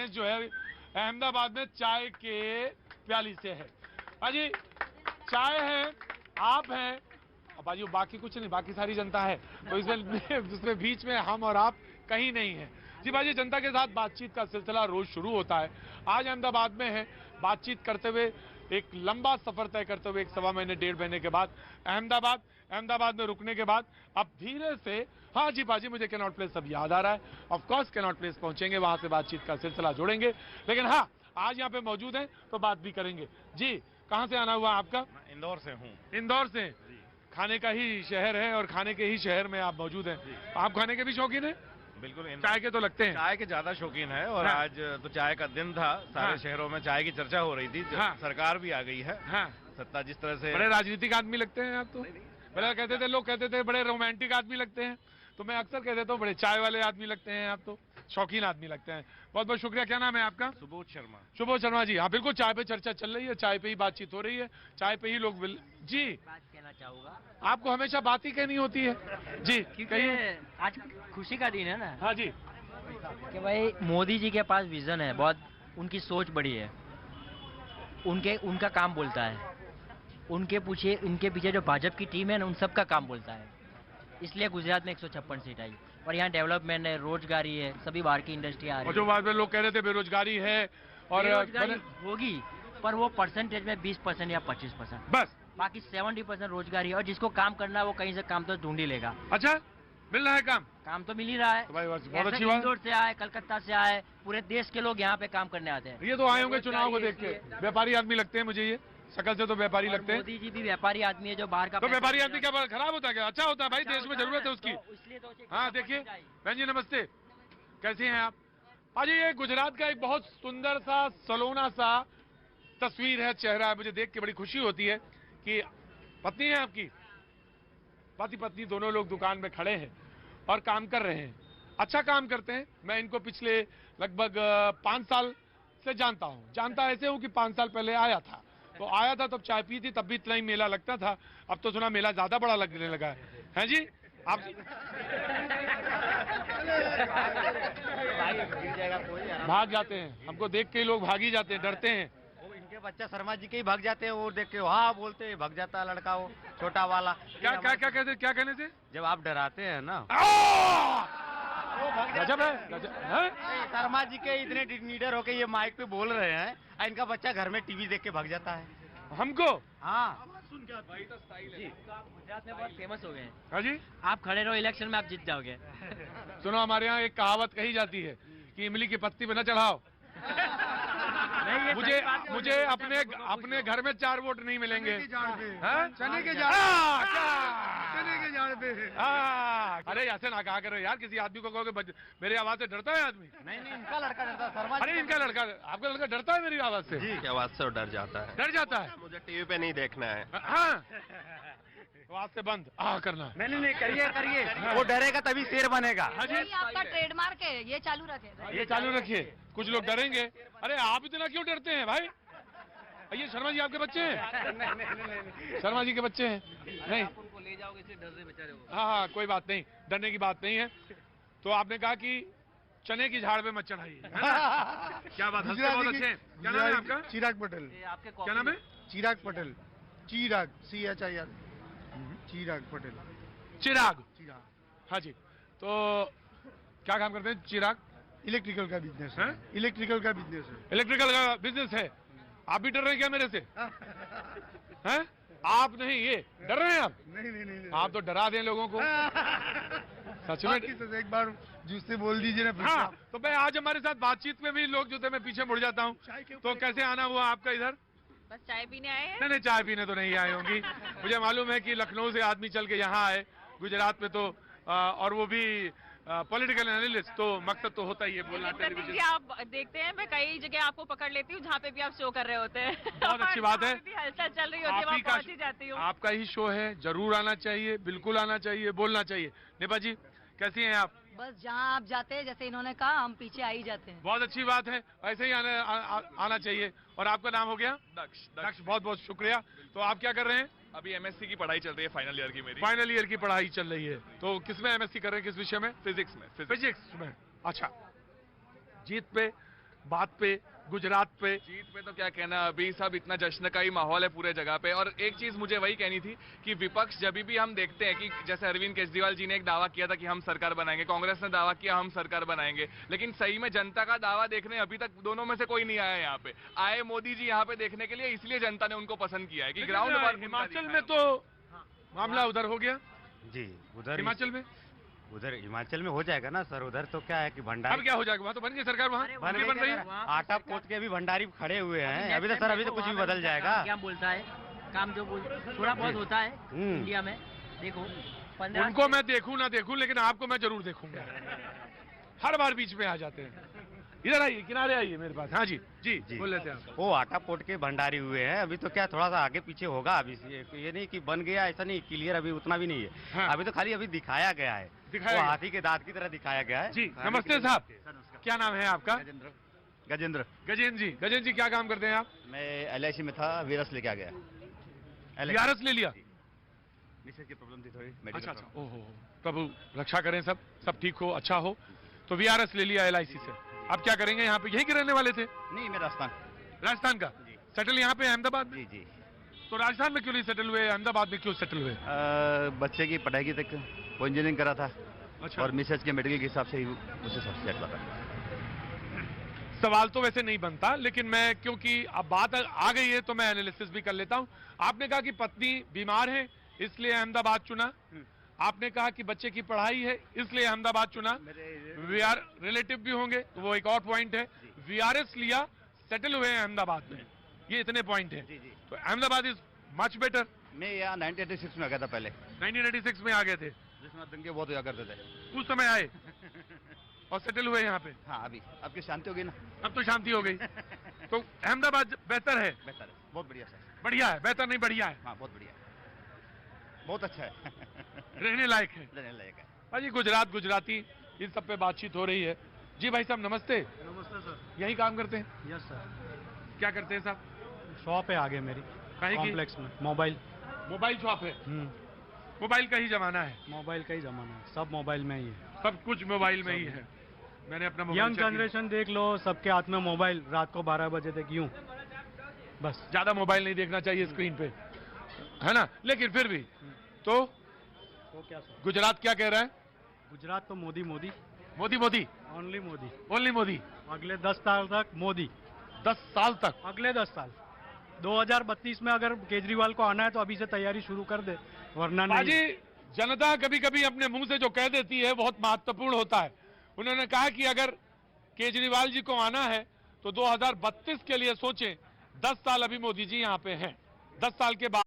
देश जो है अहमदाबाद में चाय के प्याली से है। अजी चाय है, आप हैं, बाजी बाकी कुछ नहीं, बाकी सारी जनता है, तो इसमें बीच में हम और आप कहीं नहीं है। जी बाजी, जनता के साथ बातचीत का सिलसिला रोज शुरू होता है। आज अहमदाबाद में है, बातचीत करते हुए एक लंबा सफर तय करते हुए 1 सवा महीने 1.5 महीने के बाद अहमदाबाद में रुकने के बाद अब धीरे से, हाँ जी बाजी, मुझे कैनॉट प्लेस सब याद आ रहा है। ऑफ कोर्स कैनॉट प्लेस पहुंचेंगे, वहां से बातचीत का सिलसिला जोड़ेंगे, लेकिन हाँ आज यहाँ पे मौजूद हैं तो बात भी करेंगे। जी कहाँ से आना हुआ आपका? इंदौर से हूँ। इंदौर से। खाने का ही शहर है और खाने के ही शहर में आप मौजूद हैं। आप खाने के भी शौकीन हैं? बिल्कुल। चाय के तो लगते हैं। चाय के ज्यादा शौकीन है और हाँ। आज तो चाय का दिन था, सारे हाँ। शहरों में चाय की चर्चा हो रही थी। हाँ। सरकार भी आ गई है। हाँ। सत्ता जिस तरह से, बड़े राजनीतिक आदमी लगते हैं आप तो। बड़ा कहते थे, लोग कहते थे बड़े रोमांटिक आदमी लगते हैं, तो मैं अक्सर कह देता हूँ बड़े चाय वाले आदमी लगते हैं आप तो, शौकीन आदमी लगते हैं। बहुत बहुत शुक्रिया। क्या नाम है आपका? सुबोध शर्मा। सुबोध शर्मा जी। हाँ बिल्कुल, चाय पे चर्चा चल रही है, चाय पे ही बातचीत हो रही है, चाय पे ही लोग जी बात कहना चाहूंगा। आपको हमेशा बात ही कहनी होती है जी, कहिए। आज खुशी का दिन है ना हाँ जी। कि भाई मोदी जी के पास विजन है, बहुत उनकी सोच बड़ी है, उनका काम बोलता है, उनके पीछे जो भाजपा की टीम है ना, उन सब का काम बोलता है। इसलिए गुजरात में 156 सीट आई और यहाँ डेवलपमेंट है, रोजगारी है, सभी बाहर की इंडस्ट्री आ रही और है। जो बाद में लोग कह रहे थे बेरोजगारी है और बेरोजगारी होगी, पर वो परसेंटेज में 20% या 25%, बस बाकी 70% रोजगारी है। और जिसको काम करना है वो कहीं से काम तो ढूंढ ही लेगा। अच्छा, मिल रहा है काम तो मिल ही रहा है। तो भाई बहुत ऐसा अच्छी बात। इंदौर से आए, कलकत्ता से आए, पूरे देश के लोग यहाँ पे काम करने आते हैं। ये तो आए होंगे चुनाव को देख के, व्यापारी आदमी लगते हैं मुझे, ये शक्ल से तो व्यापारी लगते हैं। मोदी जी भी व्यापारी आदमी है जो बाहर का तो व्यापारी आदमी क्या खराब होता है क्या? अच्छा होता है भाई, देश में जरूरत है उसकी। हाँ देखिए बहन जी नमस्ते, कैसे हैं आप? भाजी ये गुजरात का एक बहुत सुंदर सा सलोना सा तस्वीर है, चेहरा है, मुझे देख के बड़ी खुशी होती है कि पत्नी है आपकी, पति पत्नी दोनों लोग दुकान में खड़े हैं और काम कर रहे हैं, अच्छा काम करते हैं। मैं इनको पिछले लगभग 5 साल से जानता ऐसे हूं कि 5 साल पहले आया था, तो आया था तब चाय पी थी, तब भी इतना ही मेला लगता था, अब तो सुना मेला ज्यादा बड़ा लगने लगा है जी आप? भाग जाते हैं, हमको देख के ही लोग भाग ही जाते हैं, डरते हैं। इनके बच्चा शर्मा जी के ही भाग जाते हैं, वो देख के हाँ बोलते हैं, भाग जाता है लड़का वो छोटा वाला। क्या कहने से? जब आप डराते हैं ना, गजब है, गजब है। शर्मा जी के इतने लीडर होके ये माइक पे बोल रहे हैं, इनका बच्चा घर में टीवी देख के भाग जाता है। हमको हाँ गुजरात में बहुत फेमस हो गए हैं। हाँ जी, आप खड़े रहो, इलेक्शन में आप जीत जाओगे। सुनो हमारे यहाँ एक कहावत कही जाती है कि इमली की पत्ती पे न चढ़ाओ। मुझे अपने घर में 4 वोट नहीं मिलेंगे। चने के झाड़ पे। अरे ऐसे ना कहा करो यार, किसी आदमी को कहोगे मेरी आवाज से डरता है आदमी? नहीं इनका लड़का डरता है शर्मा। अरे इनका लड़का, आपका लड़का डरता है मेरी आवाज से? जी की आवाज से डर जाता है। डर जाता है? मुझे टीवी पे नहीं देखना है। हाँ आवाज से बंद करना। नहीं करिए वो डरेगा तभी शेर बनेगा। हाँ जी, ये आपका ट्रेडमार्क है, ये चालू रखे। ये चालू रखिए, कुछ लोग डरेंगे। अरे आप इतना क्यों डरते हैं भाई? ये शर्मा जी आपके बच्चे हैं? शर्मा जी के बच्चे हैं? नहीं, उनको ले जाओगे इसलिए डर से बेचारे हो। हाँ कोई बात नहीं, डरने की बात नहीं है। तो आपने कहा कि चने की झाड़ पे मत चढ़ाइए, क्या बात, हंसते बहुत अच्छे हैं। क्या नाम है आपका? चिराग पटेल। आपके क्या नाम है? चिराग पटेल। चिराग CHIR चिराग पटेल। चिराग। हाँ जी, तो क्या काम करते हैं चिराग? इलेक्ट्रिकल का बिजनेस है? है। इलेक्ट्रिकल का बिजनेस है। इलेक्ट्रिकल का बिजनेस है। आप भी डर रहे हैं क्या मेरे से? हैं? आप नहीं, ये डर रहे हैं आप? नहीं आप तो डरा दें लोगों को सच में। एक बार जिससे बोल दीजिए ना। हाँ, तो मैं आज हमारे साथ बातचीत में भी लोग जो थे मैं पीछे मुड़ जाता हूँ। तो कैसे आना हुआ आपका इधर? बस चाय पीने आए हैं। नहीं, चाय पीने तो नहीं आए होंगी। मुझे मालूम है कि लखनऊ से आदमी चल के यहाँ आए, गुजरात में तो और वो भी पॉलिटिकल एनालिस्ट, तो मकसद तो होता ही है बोलना टेलीविजन। जी आप देखते हैं, मैं कई जगह आपको पकड़ लेती हूँ जहाँ पे भी आप शो कर रहे होते हैं। बहुत अच्छी बात है। भी हलचल चल रही होती है, वहाँ पहुँच ही जाती हूँ। आपका ही शो है, जरूर आना चाहिए, बिल्कुल आना चाहिए, बोलना चाहिए। निपा जी कैसी हैं आप? बस जहाँ आप जाते हैं, जैसे इन्होंने कहा, हम पीछे आ ही जाते हैं। बहुत अच्छी बात है, ऐसे ही आना चाहिए। और आपका नाम हो गया? दक्ष। बहुत बहुत शुक्रिया। तो आप क्या कर रहे हैं? अभी MSc की पढ़ाई चल रही है, फाइनल ईयर की मेरी। फाइनल ईयर की पढ़ाई चल रही है। तो किसमें MSc कर रहे हैं, किस विषय में? फिजिक्स में। फिजिक्स में। अच्छा, जीत पे बात पे, गुजरात पे। जीत पे तो क्या कहना, अभी सब इतना जश्न का ही माहौल है पूरे जगह पे। और एक चीज मुझे वही कहनी थी कि विपक्ष जब भी हम देखते हैं कि जैसे अरविंद केजरीवाल जी ने एक दावा किया था कि हम सरकार बनाएंगे, कांग्रेस ने दावा किया हम सरकार बनाएंगे, लेकिन सही में जनता का दावा देखने अभी तक दोनों में से कोई नहीं आया यहाँ पे। आए मोदी जी यहाँ पे देखने के लिए, इसलिए जनता ने उनको पसंद किया है कि ग्राउंड पर हिमाचल में तो मामला उधर हो गया, जी उधर हिमाचल में उधर हिमाचल में हो जाएगा ना सर। उधर तो क्या है कि अब भंडारी क्या हो जाएगा, वहाँ तो बन गई सरकार, वहाँ बन उनकी बन रही है। आटा पोत के अभी भंडारी खड़े हुए हैं। अभी तो सर अभी तो कुछ भी बदल जाएगा। क्या बोलता है, काम जो थोड़ा बहुत होता है इंडिया में। देखो 15 उनको मैं देखूं ना देखूं, लेकिन आपको मैं जरूर देखूंगा। हर बार बीच में आ जाते हैं। इधर आइए, किनारे आइए मेरे पास। हाँ जी जी जी। बोल लेते हैं आप। वो आटा पोट के भंडारी हुए हैं। अभी तो क्या थोड़ा सा आगे पीछे होगा। अभी ये नहीं कि बन गया, ऐसा नहीं, क्लियर अभी उतना भी नहीं है। हाँ। अभी तो खाली अभी दिखाया गया है, दिखाया वो गया। हाथी के दांत की तरह दिखाया गया है। जी नमस्ते साहब, क्या नाम है आपका? गजेंद्र। गजेंद्र जी क्या काम करते हैं आप? मैं LIC में था, वीरस लेके आ गया। वीआरएस ले लिया? मिसेज की प्रॉब्लम थी थोड़ी। अच्छा अच्छा, ओहो, प्रभु रक्षा करें, सब ठीक हो, अच्छा हो। तो वीआरएस ले लिया LIC से। अब क्या करेंगे यहाँ पे? यहीं के रहने वाले थे? नहीं, मैं राजस्थान का जी। सेटल यहाँ पे अहमदाबाद में? जी जी। तो राजस्थान में क्यों नहीं सेटल हुए, अहमदाबाद में क्यों सेटल हुए? बच्चे की पढ़ाई की तक वो इंजीनियरिंग करा था अच्छा, और मिसेज के मेडिकल के हिसाब से ही उसे सब सेट लगा। सवाल तो वैसे नहीं बनता, लेकिन मैं क्योंकि अब बात आ गई है तो मैं एनालिसिस भी कर लेता हूँ। आपने कहा कि पत्नी बीमार है इसलिए अहमदाबाद चुना, आपने कहा कि बच्चे की पढ़ाई है इसलिए अहमदाबाद चुना, वीआर रिलेटिव भी होंगे तो वो एक और पॉइंट है। वीआरएस लिया, सेटल हुए हैं अहमदाबाद में, ये इतने पॉइंट है। तो अहमदाबाद इज मच बेटर। मैं यहाँ 1986 में आ गया था पहले, 1986 में आ गए थे, जिसमें दंगे बहुत हुआ करते थे। उस समय आए और सेटल हुए यहाँ पे। हाँ, अभी आपकी शांति होगी ना। अब तो शांति हो गई। तो अहमदाबाद बेहतर है? बेहतर है, बहुत बढ़िया सर। बढ़िया है, बेहतर नहीं बढ़िया है, हाँ बहुत बढ़िया है, बहुत अच्छा है। रहने लायक है। रहने लायक है। भाजी गुजराती इन सब पे बातचीत हो रही है। जी भाई साहब नमस्ते। नमस्ते सर। यही काम करते हैं? Yes sir. क्या करते हैं साहब? शॉप है आगे मेरी, कहीं की? कॉम्प्लेक्स में। मोबाइल शॉप है। मोबाइल का ही जमाना है, मोबाइल का ही जमाना है, सब मोबाइल में ही है। सब कुछ मोबाइल में ही है। मैंने अपना मोबाइल यंग चेक किया। जनरेशन देख लो, सबके हाथ में मोबाइल, रात को 12 बजे तक यूं बस। ज्यादा मोबाइल नहीं देखना चाहिए स्क्रीन पे, है ना? लेकिन फिर भी तो क्या सर? गुजरात क्या कह रहा है? गुजरात तो मोदी मोदी, मोदी ओनली मोदी। ओनली मोदी। अगले 10 साल तक मोदी, 10 साल तक। अगले 10 साल। 2032 में अगर केजरीवाल को आना है तो अभी से तैयारी शुरू कर दे, वरना नहीं। बाजी जनता कभी कभी अपने मुंह से जो कह देती है बहुत महत्वपूर्ण होता है। उन्होंने कहा कि अगर केजरीवाल जी को आना है तो 2032 के लिए सोचें। 10 साल अभी मोदी जी यहाँ पे हैं, 10 साल के बाद